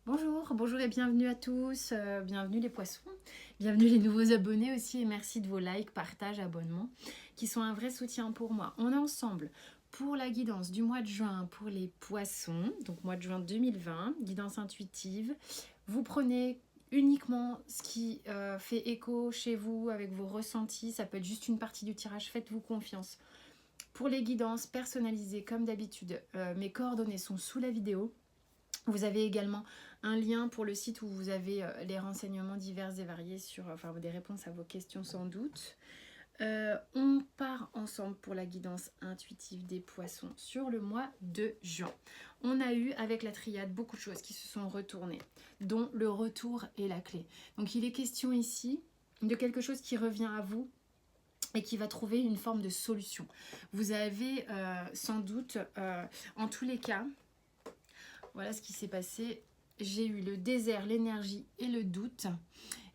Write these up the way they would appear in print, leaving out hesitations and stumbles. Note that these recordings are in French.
Bonjour, bonjour et bienvenue à tous, bienvenue les poissons, bienvenue les nouveaux abonnés aussi et merci de vos likes, partages, abonnements qui sont un vrai soutien pour moi. On est ensemble pour la guidance du mois de juin pour les poissons, donc mois de juin 2020, guidance intuitive. Vous prenez uniquement ce qui fait écho chez vous avec vos ressentis, ça peut être juste une partie du tirage, faites-vous confiance. Pour les guidances personnalisées comme d'habitude, mes coordonnées sont sous la vidéo. Vous avez également un lien pour le site où vous avez les renseignements divers et variés sur, enfin des réponses à vos questions sans doute. On part ensemble pour la guidance intuitive des poissons sur le mois de juin. On a eu avec la triade beaucoup de choses qui se sont retournées, dont le retour est la clé. Donc il est question ici de quelque chose qui revient à vous et qui va trouver une forme de solution. Vous avez sans doute, en tous les cas, voilà ce qui s'est passé. J'ai eu le désert, l'énergie et le doute.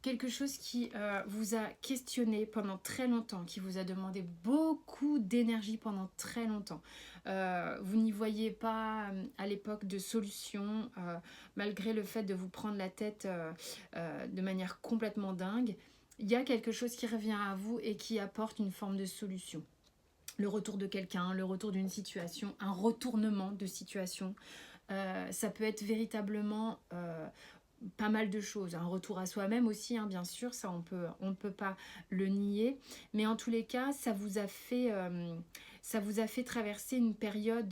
Quelque chose qui vous a questionné pendant très longtemps, qui vous a demandé beaucoup d'énergie pendant très longtemps. Vous n'y voyez pas à l'époque de solution, malgré le fait de vous prendre la tête de manière complètement dingue. Il y a quelque chose qui revient à vous et qui apporte une forme de solution. Le retour de quelqu'un, le retour d'une situation, un retournement de situation. Ça peut être véritablement pas mal de choses. Un retour à soi-même aussi, hein, bien sûr, ça on ne peut pas le nier. Mais en tous les cas, ça vous a fait traverser une période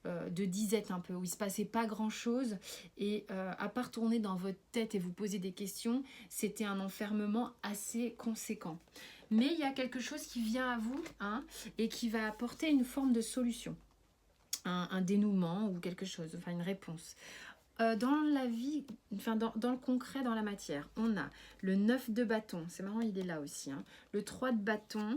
de disette un peu, où il ne se passait pas grand-chose. Et à part tourner dans votre tête et vous poser des questions, c'était un enfermement assez conséquent. Mais il y a quelque chose qui vient à vous, hein, et qui va apporter une forme de solution. Un dénouement ou quelque chose, enfin une réponse. Dans la vie, enfin dans le concret, dans la matière, on a le 9 de bâton, c'est marrant, il est là aussi, hein. Le 3 de bâton.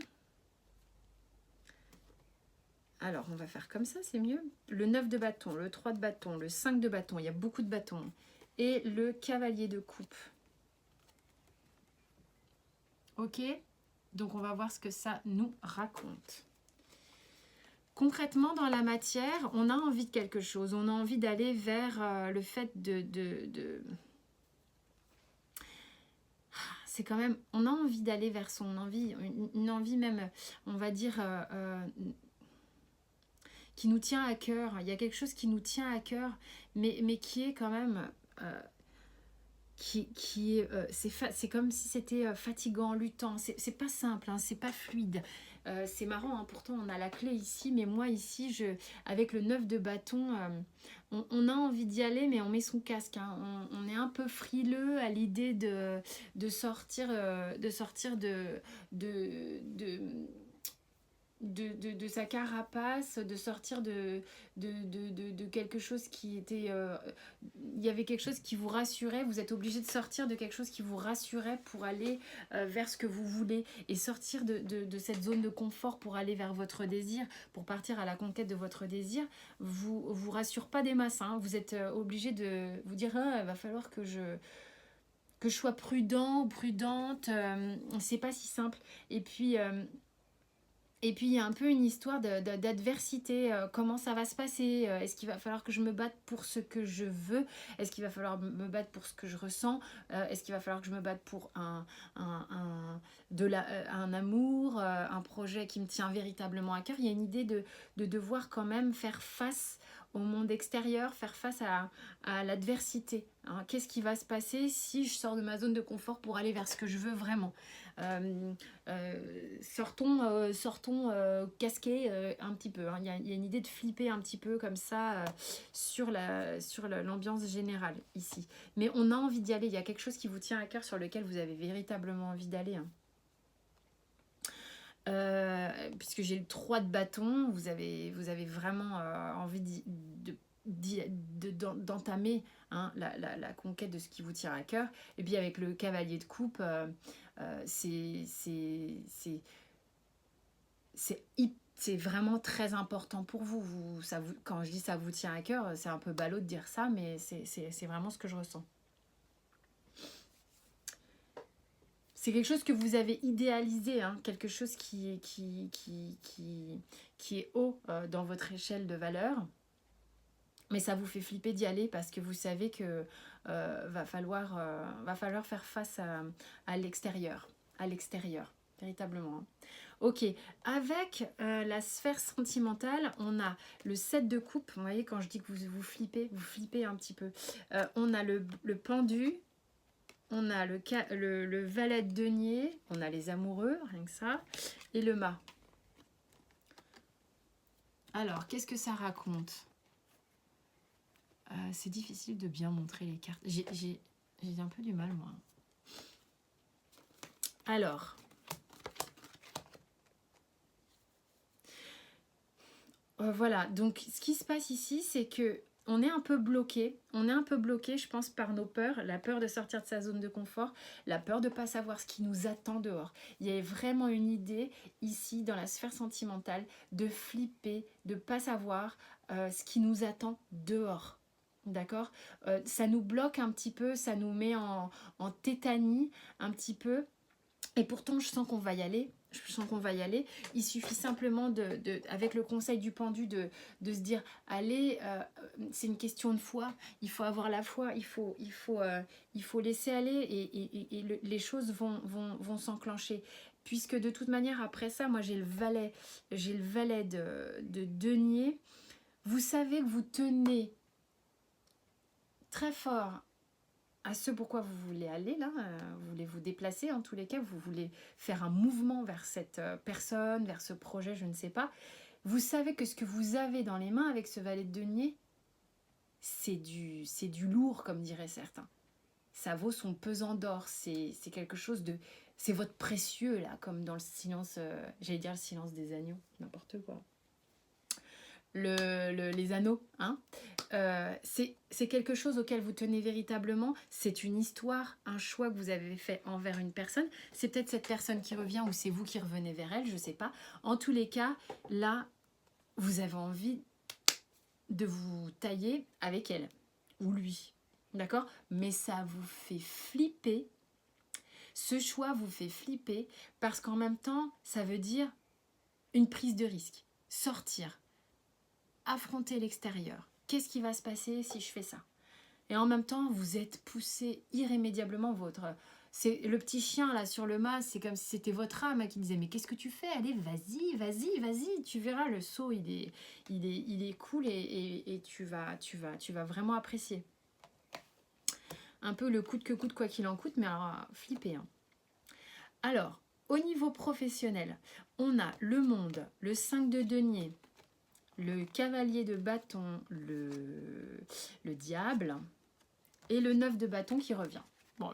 Alors, on va faire comme ça, c'est mieux. Le 9 de bâton, le 3 de bâton, le 5 de bâton, il y a beaucoup de bâtons. Et le cavalier de coupe. Ok? Donc, on va voir ce que ça nous raconte. Concrètement, dans la matière, on a envie de quelque chose. On a envie d'aller vers le fait c'est quand même... On a envie d'aller vers son envie, une envie même, on va dire, qui nous tient à cœur. Il y a quelque chose qui nous tient à cœur, mais qui est quand même... c'est comme si c'était fatigant, luttant. C'est pas simple, hein, c'est pas fluide. C'est marrant, hein, pourtant on a la clé ici, mais moi ici, avec le 9 de bâton, on a envie d'y aller, mais on met son casque, hein. On est un peu frileux à l'idée de sortir, de sa carapace, de sortir de quelque chose qui était... il y avait quelque chose qui vous rassurait, vous êtes obligé de sortir de quelque chose qui vous rassurait pour aller vers ce que vous voulez et sortir de cette zone de confort pour aller vers votre désir, pour partir à la conquête de votre désir, vous rassure pas des masses, hein. Vous êtes obligé de vous dire il va falloir que je sois prudent ou prudente, c'est pas si simple. Et puis, il y a un peu une histoire d'adversité. Comment ça va se passer? Est-ce qu'il va falloir que je me batte pour ce que je veux? Est-ce qu'il va falloir me battre pour ce que je ressens? Est-ce qu'il va falloir que je me batte pour un amour, un projet qui me tient véritablement à cœur? Il y a une idée de devoir quand même faire face au monde extérieur, faire face à l'adversité, hein. Qu'est-ce qui va se passer si je sors de ma zone de confort pour aller vers ce que je veux vraiment? Sortons casqués un petit peu, hein. Il y a une idée de flipper un petit peu comme ça sur l'ambiance générale ici. Mais on a envie d'y aller, il y a quelque chose qui vous tient à cœur sur lequel vous avez véritablement envie d'aller, hein. Puisque j'ai le 3 de bâton, vous avez vraiment envie d'entamer, hein, la conquête de ce qui vous tient à cœur. Et puis avec le cavalier de coupe, c'est vraiment très important pour vous. Quand je dis ça vous tient à cœur, c'est un peu ballot de dire ça, mais c'est vraiment ce que je ressens. C'est quelque chose que vous avez idéalisé, hein, quelque chose qui est haut dans votre échelle de valeur. Mais ça vous fait flipper d'y aller parce que vous savez que va falloir faire face à l'extérieur. À l'extérieur, véritablement. Hein. Ok, avec la sphère sentimentale, on a le 7 de coupe. Vous voyez, quand je dis que vous flippez un petit peu. On a le pendu, on a le valet de denier, on a les amoureux, rien que ça, et le mât. Alors, qu'est-ce que ça raconte? C'est difficile de bien montrer les cartes. J'ai un peu du mal, moi. Alors, voilà. Donc, ce qui se passe ici, c'est que on est un peu bloqué. On est un peu bloqué, je pense, par nos peurs. La peur de sortir de sa zone de confort. La peur de ne pas savoir ce qui nous attend dehors. Il y a vraiment une idée ici, dans la sphère sentimentale, de flipper, de ne pas savoir ce qui nous attend dehors. D'accord, ça nous bloque un petit peu, ça nous met en tétanie un petit peu. Et pourtant, je sens qu'on va y aller. Je sens qu'on va y aller. Il suffit simplement, avec le conseil du pendu, de se dire, allez, c'est une question de foi. Il faut avoir la foi. Il faut laisser aller et les choses vont s'enclencher. Puisque de toute manière, après ça, moi, j'ai le valet de denier. Vous savez que vous tenez très fort à ce pourquoi vous voulez aller là, vous voulez vous déplacer en tous les cas, vous voulez faire un mouvement vers cette personne, vers ce projet, je ne sais pas. Vous savez que ce que vous avez dans les mains avec ce valet de denier, c'est du lourd comme diraient certains. Ça vaut son pesant d'or, c'est quelque chose de... C'est votre précieux là, comme dans le silence, j'allais dire le silence des agneaux, n'importe quoi. Les anneaux, hein. C'est quelque chose auquel vous tenez véritablement, c'est une histoire, un choix que vous avez fait envers une personne, c'est peut-être cette personne qui revient ou c'est vous qui revenez vers elle, je ne sais pas. En tous les cas, là, vous avez envie de vous tailler avec elle ou lui, d'accord? Mais ça vous fait flipper, ce choix vous fait flipper parce qu'en même temps, ça veut dire une prise de risque, sortir, affronter l'extérieur. Qu'est-ce qui va se passer si je fais ça? Et en même temps, vous êtes poussé irrémédiablement c'est le petit chien là sur le mât, c'est comme si c'était votre âme qui disait mais qu'est-ce que tu fais? Allez, vas-y, tu verras le saut, il est cool et tu vas vraiment apprécier. Un peu le coûte que coûte quoi qu'il en coûte, mais alors flipper. Hein. Alors, au niveau professionnel, on a le monde, le 5 de denier, le cavalier de bâton, le diable et le 9 de bâton qui revient. Bon,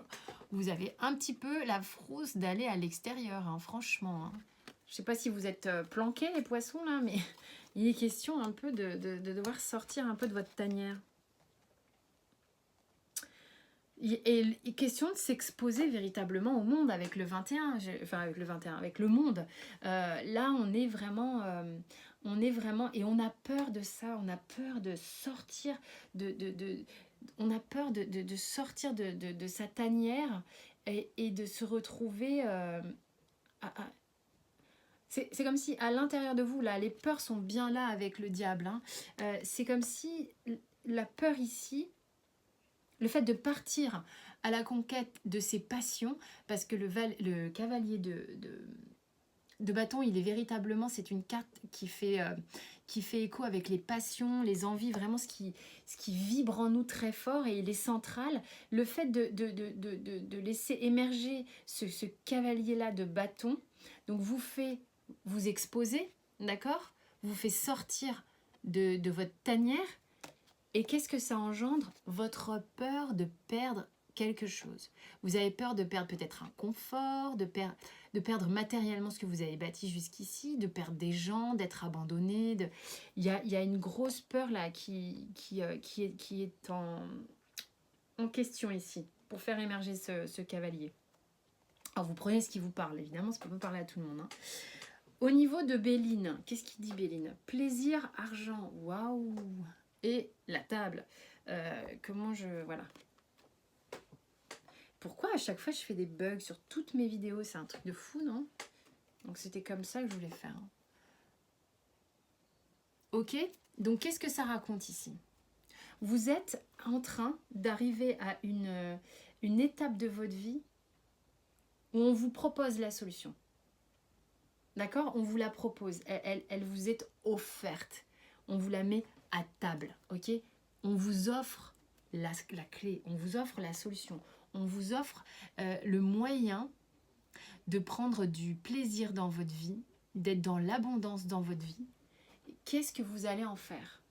vous avez un petit peu la frousse d'aller à l'extérieur, hein, franchement. Hein. Je ne sais pas si vous êtes planqués les poissons là, mais il est question un peu de devoir sortir un peu de votre tanière. Et question de s'exposer véritablement au monde avec le 21, avec le monde. Là, on est vraiment, et on a peur de ça, on a peur de sortir, on a peur de sortir de sa tanière et de se retrouver... c'est comme si à l'intérieur de vous, là, les peurs sont bien là avec le diable. Hein. C'est comme si la peur ici... Le fait de partir à la conquête de ses passions, parce que le cavalier de bâton, il est véritablement, c'est une carte qui fait écho avec les passions, les envies, vraiment ce qui vibre en nous très fort et il est central. Le fait de laisser émerger ce cavalier-là de bâton, donc vous exposer, d'accord? Vous fait sortir de votre tanière. Et qu'est-ce que ça engendre? Votre peur de perdre quelque chose. Vous avez peur de perdre peut-être un confort, de perdre matériellement ce que vous avez bâti jusqu'ici, de perdre des gens, d'être abandonné. Il y a une grosse peur là qui est en question ici pour faire émerger ce cavalier. Alors vous prenez ce qui vous parle, évidemment, ça peut pas parler à tout le monde. Hein. Au niveau de Béline, qu'est-ce qu'il dit Béline? Plaisir, argent, waouh! Et la table. Voilà. Pourquoi à chaque fois je fais des bugs sur toutes mes vidéos? C'est un truc de fou, non? Donc c'était comme ça que je voulais faire. Ok, donc qu'est-ce que ça raconte ici? Vous êtes en train d'arriver à une étape de votre vie où on vous propose la solution. D'accord? On vous la propose. Elle vous est offerte. On vous la met à table. Ok? On vous offre la clé. On vous offre la solution. On vous offre le moyen de prendre du plaisir dans votre vie, d'être dans l'abondance dans votre vie. Qu'est-ce que vous allez en faire?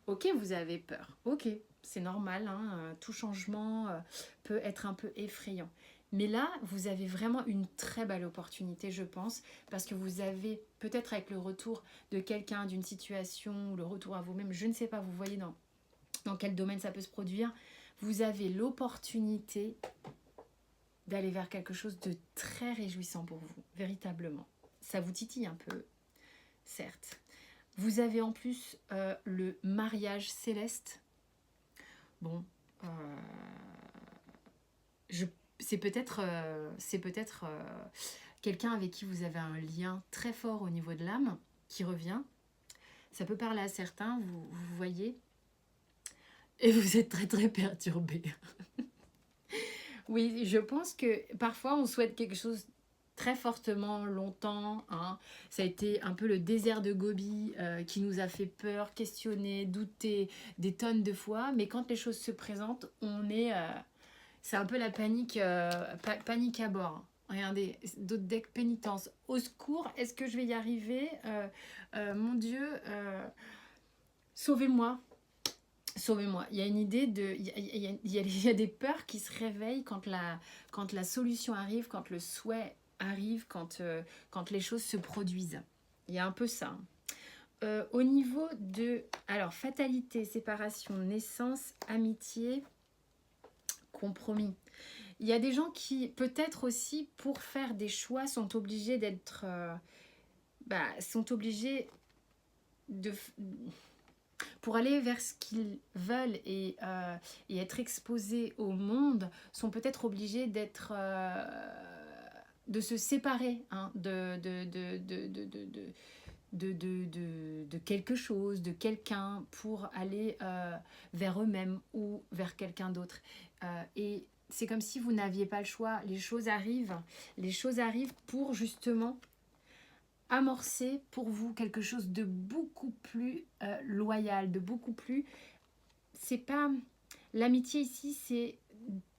Ok, vous avez peur. Ok, c'est normal. Hein, tout changement peut être un peu effrayant. Mais là, vous avez vraiment une très belle opportunité, je pense, parce que vous avez, peut-être avec le retour de quelqu'un, d'une situation, ou le retour à vous-même, je ne sais pas, vous voyez dans quel domaine ça peut se produire, vous avez l'opportunité d'aller vers quelque chose de très réjouissant pour vous, véritablement. Ça vous titille un peu, certes. Vous avez en plus le mariage céleste. Bon, c'est peut-être quelqu'un avec qui vous avez un lien très fort au niveau de l'âme qui revient. Ça peut parler à certains, vous voyez, et vous êtes très très perturbés. Oui, je pense que parfois on souhaite quelque chose très fortement, longtemps. Hein. Ça a été un peu le désert de Gobi qui nous a fait peur, questionner, douter des tonnes de fois. Mais quand les choses se présentent, c'est un peu la panique, panique à bord. Regardez, d'autres decks pénitence. Au secours, est-ce que je vais y arriver? Mon Dieu, sauvez-moi. Sauvez-moi. Il y a une idée de... Il y a des peurs qui se réveillent quand la solution arrive, quand le souhait arrive, quand les choses se produisent. Il y a un peu ça. Au niveau de... Alors, fatalité, séparation, naissance, amitié, compromis. Il y a des gens qui, peut-être aussi, pour faire des choix, sont obligés d'être... sont obligés de... Pour aller vers ce qu'ils veulent et être exposés au monde, sont peut-être obligés d'être... de se séparer hein, de quelque chose, de quelqu'un pour aller vers eux-mêmes ou vers quelqu'un d'autre. Et c'est comme si vous n'aviez pas le choix. Les choses arrivent pour justement amorcer pour vous quelque chose de beaucoup plus loyal, de beaucoup plus... C'est pas... L'amitié ici,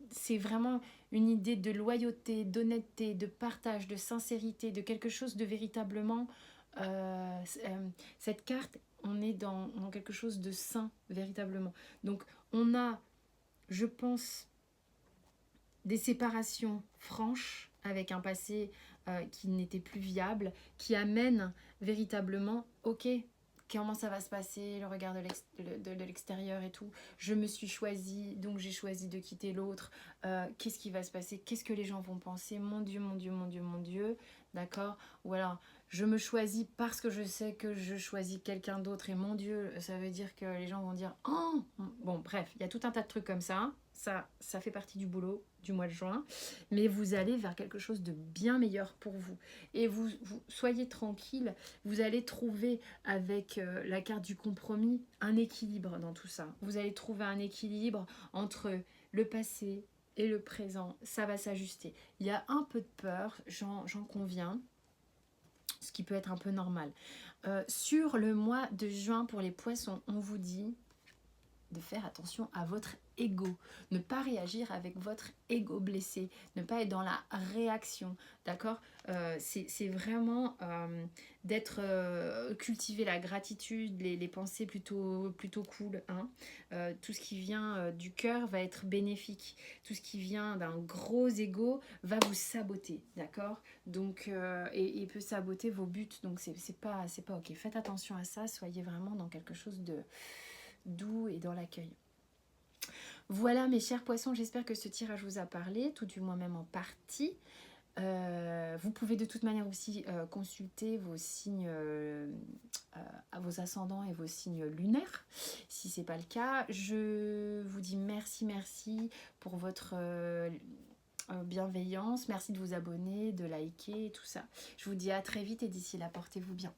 c'est vraiment une idée de loyauté, d'honnêteté, de partage, de sincérité, de quelque chose de véritablement... cette carte, on est dans quelque chose de sain, véritablement. Donc, on a, je pense, des séparations franches avec un passé qui n'était plus viable, qui amènent véritablement, ok, comment ça va se passer, le regard de l'extérieur et tout. Je me suis choisie, donc j'ai choisi de quitter l'autre. Qu'est-ce qui va se passer? Qu'est-ce que les gens vont penser? Mon Dieu, mon Dieu, mon Dieu, mon Dieu. D'accord? Ou alors, je me choisis parce que je sais que je choisis quelqu'un d'autre. Et mon Dieu, ça veut dire que les gens vont dire « Oh !» Bon, bref, il y a tout un tas de trucs comme ça. Ça fait partie du boulot du mois de juin. Mais vous allez vers quelque chose de bien meilleur pour vous. Et vous soyez tranquille. Vous allez trouver avec la carte du compromis un équilibre dans tout ça. Vous allez trouver un équilibre entre le passé et le présent. Ça va s'ajuster. Il y a un peu de peur, j'en conviens, ce qui peut être un peu normal. Sur le mois de juin pour les poissons, on vous dit de faire attention à votre ego, ne pas réagir avec votre ego blessé, ne pas être dans la réaction, d'accord? C'est vraiment d'être cultiver la gratitude, les pensées plutôt cool, hein? Tout ce qui vient du cœur va être bénéfique, tout ce qui vient d'un gros ego va vous saboter, d'accord? Donc et peut saboter vos buts, donc c'est pas ok. Faites attention à ça, soyez vraiment dans quelque chose de doux et dans l'accueil. Voilà mes chers poissons, j'espère que ce tirage vous a parlé, tout du moins même en partie. Vous pouvez de toute manière aussi consulter vos signes, vos ascendants et vos signes lunaires, si ce n'est pas le cas. Je vous dis merci pour votre bienveillance, merci de vous abonner, de liker et tout ça. Je vous dis à très vite et d'ici là, portez-vous bien.